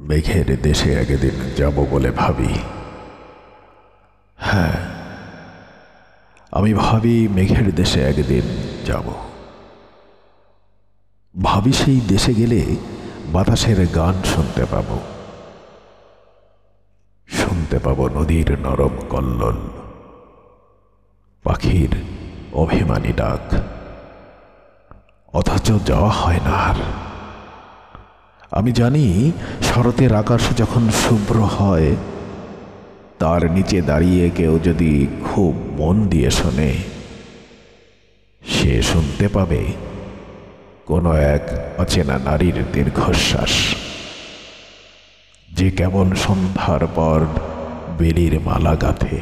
মেঘের দেশে একদিন যাব বলে ভাবি। হ্যাঁ, আমি ভাবি মেঘের দেশে একদিন যাব। ভাবি সেই দেশে গেলে বাতাসের গান শুনতে পাবো, শুনতে পাবো নদীর নরম কল্লোল, পাখির অভিমানী ডাক। অথচ যাওয়া হয় না আর। আমি জানি শরতের আকাশ যখন শুভ্র হয়, তার নিচে দাঁড়িয়ে কেউ যদি খুব মন দিয়ে শোনে, সে শুনতে পাবে কোনো এক অচেনা নারীর দীর্ঘশ্বাস, যে কেবল সন্ধ্যার পর বেলির মালা গাঁথে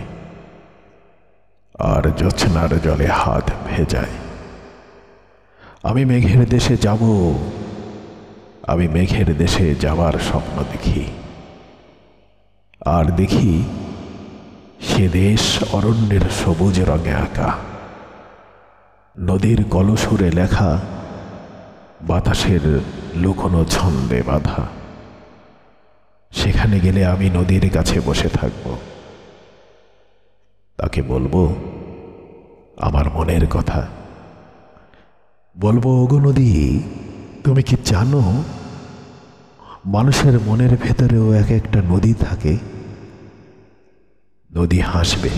আর জোছনার জলে হাত ভেজায়। আমি মেঘের দেশে যাব, আমি মেঘের দেশে যাবার স্বপ্ন দেখি। আর দেখি সে দেশ অরণ্যের সবুজ রঙে আঁকা, নদীর কলসুরে লেখা, বাতাসের লুকোনো ছন্দে বাঁধা। সেখানে গেলে আমি নদীর কাছে বসে থাকব, তাকে বলবো আমার মনের কথা। বলবো, ওগো নদী, তুমি কি জানো মানুষের মনের ভেতরেও এক একটা নদী থাকে? নদী হাসবে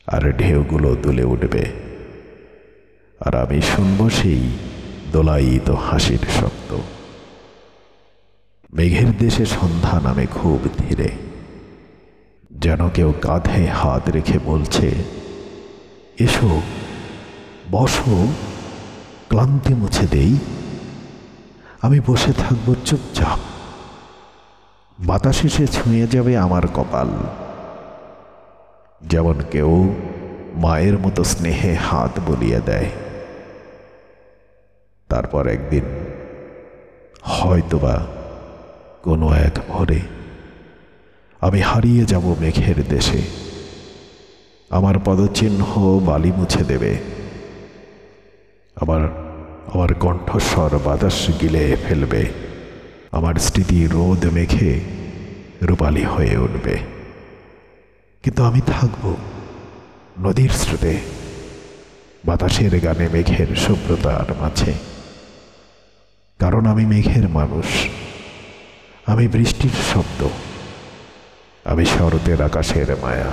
আর ঢেউগুলো দুলে উঠবে, আর আমি শুনবো সেই দোলায়িত হাসির শব্দ। মেঘের দেশে সন্ধ্যা নামে খুব ধীরে, যেন কেউ কাঁধে হাত রেখে বলছে, এসো, বসো, ক্লান্তি মুছে দেই। আমি বসে থাকবো চুপচাপ। বাতাস এসে ছুঁয়ে যাবে আমার কপাল, যেমন কেউ মায়ের মতো স্নেহে হাত বুলিয়ে দেয়। তারপর একদিন হয়তোবা কোনো এক ভোরে আমি হারিয়ে যাব মেঘের দেশে। আমার পদচিহ্ন বালি মুছে দেবে, আমার কণ্ঠস্বর বাতাস গিলে ফেলবে, আমার স্মৃতি রোদ মেঘে রূপালী হয়ে উঠবে। কিন্তু আমি থাকব নদীর স্রোতে, বাতাসের গানে, মেঘের শুভ্রতার মাঝে। কারণ আমি মেঘের মানুষ, আমি বৃষ্টির শব্দ, আমি শরতের আকাশের মায়া।